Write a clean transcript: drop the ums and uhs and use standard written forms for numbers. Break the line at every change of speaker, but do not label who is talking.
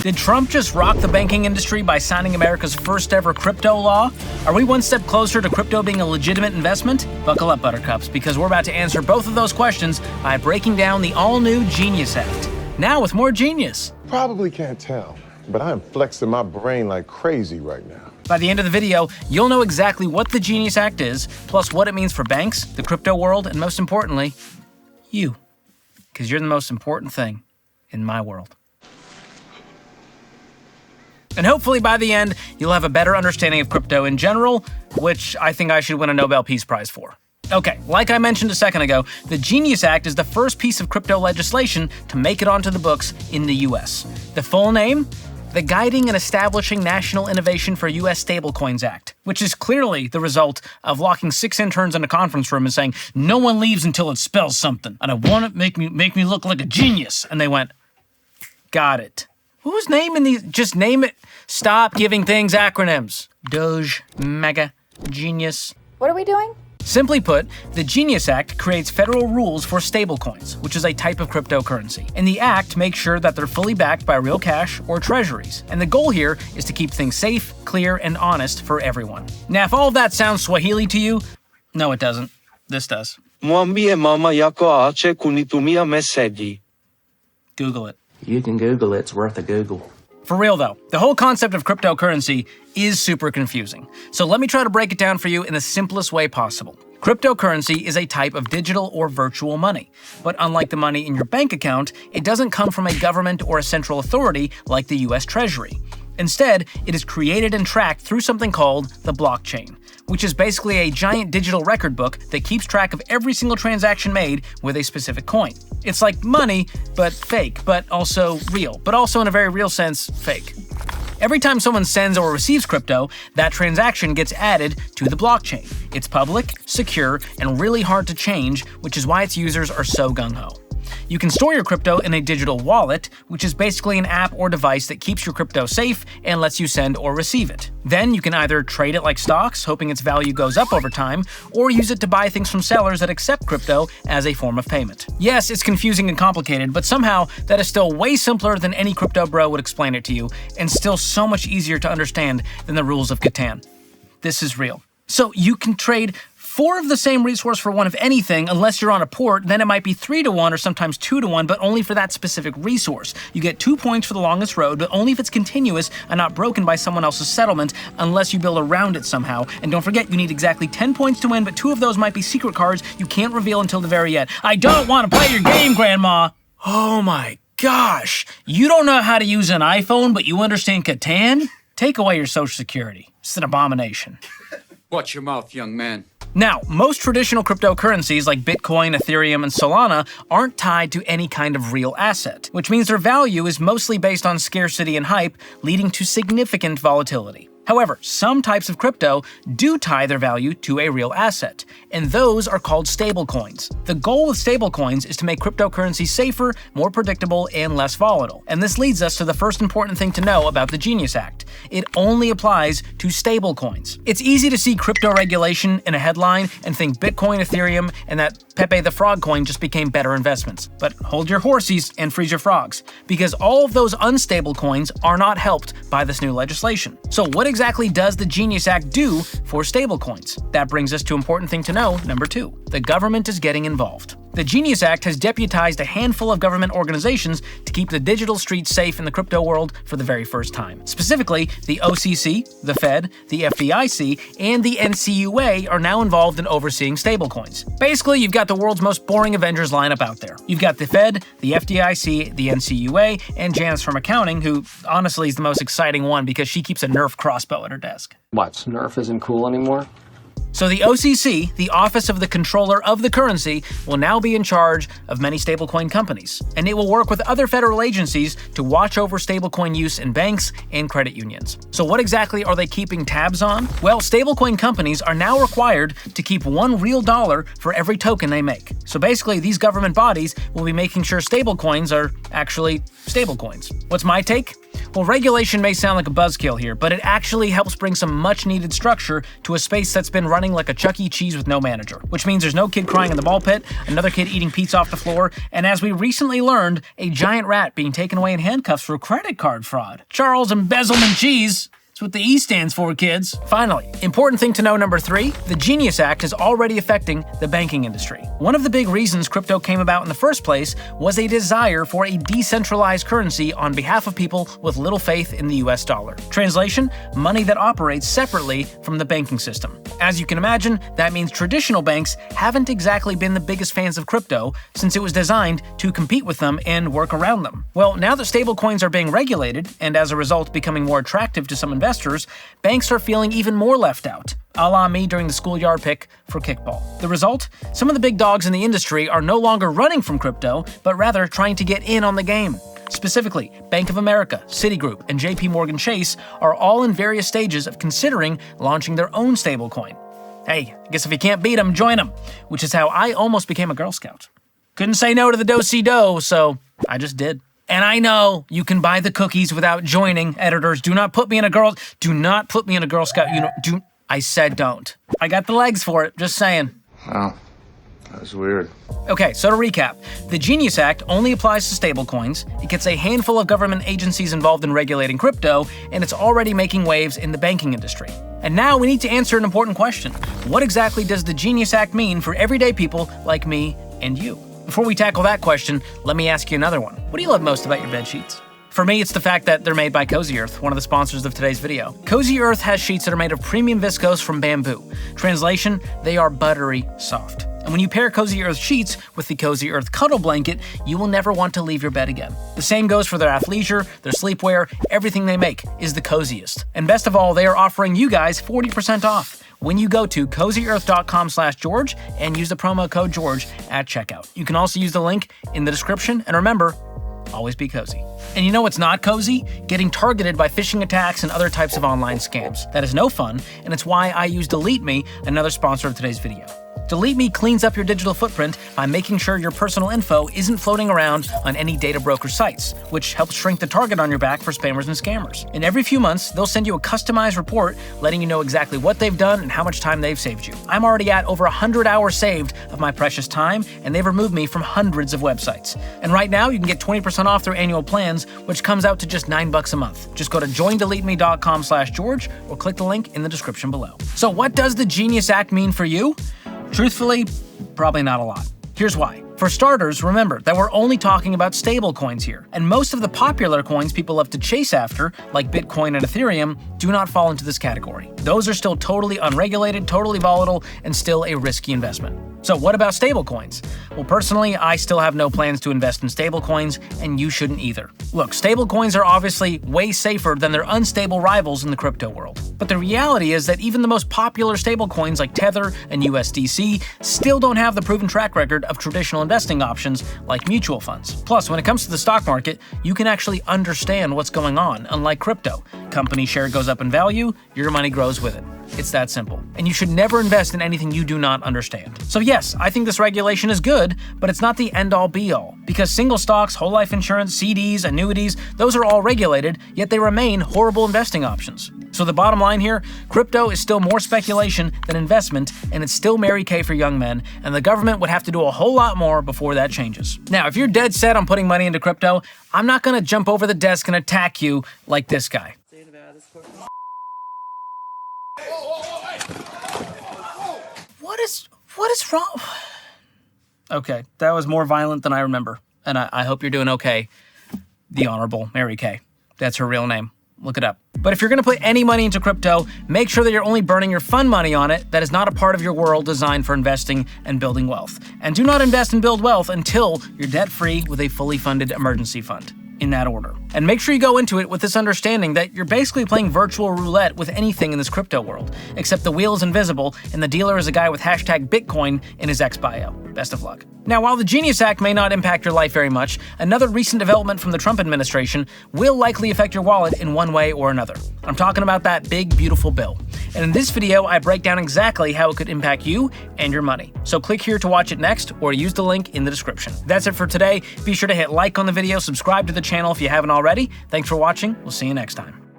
Did Trump just rock the banking industry by signing America's first ever crypto law? Are we one step closer to crypto being a legitimate investment? Buckle up, buttercups, because we're about to answer both of those questions by breaking down the all-new Genius Act. Now with more genius.
Probably can't tell, but I am flexing my brain like crazy right now.
By the end of the video, you'll know exactly what the Genius Act is, plus what it means for banks, the crypto world, and most importantly, you. Because you're the most important thing in my world. And hopefully by the end, you'll have a better understanding of crypto in general, which I think I should win a Nobel Peace Prize for. Okay, like I mentioned a second ago, the Genius Act is the first piece of crypto legislation to make it onto the books in the US. The full name? The Guiding and Establishing National Innovation for U.S. Stablecoins Act, which is clearly the result of locking 6 interns in a conference room and saying, no one leaves until it spells something, and I want it make me look like a genius. And they went, got it. Who's naming these? Just name it. Stop giving things acronyms. Doge, Mega, Genius.
What are we doing?
Simply put, the Genius Act creates federal rules for stablecoins, which is a type of cryptocurrency. And the act makes sure that they're fully backed by real cash or treasuries. And the goal here is to keep things safe, clear, and honest for everyone. Now, if all of that sounds Swahili to you, no, it doesn't. This does.
Mwambie mama yako aache kunitumia meseji.
Google it.
You can Google it. It's worth a Google.
For real though, the whole concept of cryptocurrency is super confusing. So let me try to break it down for you in the simplest way possible. Cryptocurrency is a type of digital or virtual money. But unlike the money in your bank account, it doesn't come from a government or a central authority like the US Treasury. Instead, it is created and tracked through something called the blockchain, which is basically a giant digital record book that keeps track of every single transaction made with a specific coin. It's like money, but fake, but also real, but also in a very real sense, fake. Every time someone sends or receives crypto, that transaction gets added to the blockchain. It's public, secure, and really hard to change, which is why its users are so gung-ho. You can store your crypto in a digital wallet, which is basically an app or device that keeps your crypto safe and lets you send or receive it. Then you can either trade it like stocks, hoping its value goes up over time, or use it to buy things from sellers that accept crypto as a form of payment. Yes, it's confusing and complicated, but somehow that is still way simpler than any crypto bro would explain it to you, and still so much easier to understand than the rules of Catan. This is real. So you can trade 4 of the same resource for 1 of anything, unless you're on a port, then it might be 3 to 1 or sometimes 2 to 1, but only for that specific resource. You get 2 points for the longest road, but only if it's continuous and not broken by someone else's settlement, unless you build around it somehow. And don't forget, you need exactly 10 points to win, but 2 of those might be secret cards you can't reveal until the very end. I don't want to play your game, Grandma! Oh my gosh! You don't know how to use an iPhone, but you understand Catan? Take away your Social Security. It's an abomination.
Watch your mouth, young man.
Now, most traditional cryptocurrencies like Bitcoin, Ethereum, and Solana aren't tied to any kind of real asset, which means their value is mostly based on scarcity and hype, leading to significant volatility. However, some types of crypto do tie their value to a real asset, and those are called stablecoins. The goal with stablecoins is to make cryptocurrency safer, more predictable, and less volatile. And this leads us to the first important thing to know about the Genius Act. It only applies to stablecoins. It's easy to see crypto regulation in a headline and think Bitcoin, Ethereum, and that Pepe the Frog coin just became better investments. But hold your horsies and freeze your frogs, because all of those unstable coins are not helped by this new legislation. So what exactly does the Genius Act do for stablecoins? That brings us to important thing to know, number 2. The government is getting involved. The Genius Act has deputized a handful of government organizations to keep the digital streets safe in the crypto world for the very first time. Specifically, the OCC, the Fed, the FDIC, and the NCUA are now involved in overseeing stablecoins. Basically, you've got the world's most boring Avengers lineup out there. You've got the Fed, the FDIC, the NCUA, and Janice from accounting, who honestly is the most exciting one because she keeps a Nerf crossbow at her desk.
What, Nerf isn't cool anymore?
So the OCC, the Office of the Controller of the Currency, will now be in charge of many stablecoin companies, and it will work with other federal agencies to watch over stablecoin use in banks and credit unions. So what exactly are they keeping tabs on? Well, stablecoin companies are now required to keep $1 real for every token they make. So basically, these government bodies will be making sure stablecoins are actually stablecoins. What's my take? Well, regulation may sound like a buzzkill here, but it actually helps bring some much-needed structure to a space that's been running like a Chuck E. Cheese with no manager, which means there's no kid crying in the ball pit, another kid eating pizza off the floor, and as we recently learned, a giant rat being taken away in handcuffs for credit card fraud. Charles Embezzlement Cheese. That's what the E stands for, kids. Finally, important thing to know number 3, the Genius Act is already affecting the banking industry. One of the big reasons crypto came about in the first place was a desire for a decentralized currency on behalf of people with little faith in the US dollar. Translation, money that operates separately from the banking system. As you can imagine, that means traditional banks haven't exactly been the biggest fans of crypto since it was designed to compete with them and work around them. Well, now that stablecoins are being regulated, and as a result becoming more attractive to some investors, banks are feeling even more left out, a la me during the schoolyard pick for kickball. The result? Some of the big dogs in the industry are no longer running from crypto, but rather trying to get in on the game. Specifically, Bank of America, Citigroup, and JP Morgan Chase are all in various stages of considering launching their own stablecoin. Hey, I guess if you can't beat them, join them, which is how I almost became a Girl Scout. Couldn't say no to the do-si-do, so I just did. And I know you can buy the cookies without joining. Editors, do not put me in a Girl Scout. I said don't. I got the legs for it, just saying.
Wow, that was weird.
Okay, so to recap, the Genius Act only applies to stablecoins, it gets a handful of government agencies involved in regulating crypto, and it's already making waves in the banking industry. And now we need to answer an important question. What exactly does the Genius Act mean for everyday people like me and you? Before we tackle that question, let me ask you another one. What do you love most about your bed sheets? For me, it's the fact that they're made by Cozy Earth, one of the sponsors of today's video. Cozy Earth has sheets that are made of premium viscose from bamboo. Translation, they are buttery soft. And when you pair Cozy Earth sheets with the Cozy Earth cuddle blanket, you will never want to leave your bed again. The same goes for their athleisure, their sleepwear, everything they make is the coziest. And best of all, they are offering you guys 40% off when you go to cozyearth.com/George and use the promo code George at checkout. You can also use the link in the description, and remember, always be cozy. And you know what's not cozy? Getting targeted by phishing attacks and other types of online scams. That is no fun, and it's why I use Delete Me, another sponsor of today's video. Delete Me cleans up your digital footprint by making sure your personal info isn't floating around on any data broker sites, which helps shrink the target on your back for spammers and scammers. And every few months, they'll send you a customized report letting you know exactly what they've done and how much time they've saved you. I'm already at over 100 hours saved of my precious time, and they've removed me from hundreds of websites. And right now, you can get 20% off their annual plans, which comes out to just $9 a month. Just go to joindeleteme.com/George or click the link in the description below. So what does the Genius Act mean for you? Truthfully, probably not a lot. Here's why. For starters, remember that we're only talking about stable coins here, and most of the popular coins people love to chase after, like Bitcoin and Ethereum, do not fall into this category. Those are still totally unregulated, totally volatile, and still a risky investment. So what about stablecoins? Well, personally, I still have no plans to invest in stablecoins, and you shouldn't either. Look, stablecoins are obviously way safer than their unstable rivals in the crypto world. But the reality is that even the most popular stablecoins like Tether and USDC still don't have the proven track record of traditional investing options like mutual funds. Plus, when it comes to the stock market, you can actually understand what's going on, unlike crypto. Company share goes up in value, your money grows with it. It's that simple. And you should never invest in anything you do not understand. So yes, I think this regulation is good, but it's not the end-all be-all. Because single stocks, whole life insurance, CDs, annuities, those are all regulated, yet they remain horrible investing options. So the bottom line here, crypto is still more speculation than investment, and it's still Mary Kay for young men, and the government would have to do a whole lot more before that changes. Now, if you're dead set on putting money into crypto, I'm not gonna jump over the desk and attack you like this guy. What is wrong? Okay, that was more violent than I remember, and I hope you're doing okay. The Honorable Mary Kay. That's her real name. Look it up. But if you're gonna put any money into crypto, make sure that you're only burning your fun money on it that is not a part of your world designed for investing and building wealth. And do not invest and build wealth until you're debt-free with a fully funded emergency fund. In that order. And make sure you go into it with this understanding that you're basically playing virtual roulette with anything in this crypto world, except the wheel is invisible and the dealer is a guy with #Bitcoin in his ex-bio. Best of luck. Now, while the Genius Act may not impact your life very much, another recent development from the Trump administration will likely affect your wallet in one way or another. I'm talking about that big, beautiful bill. And in this video, I break down exactly how it could impact you and your money. So click here to watch it next, or use the link in the description. That's it for today. Be sure to hit like on the video, subscribe to the channel if you haven't already. Thanks for watching. We'll see you next time.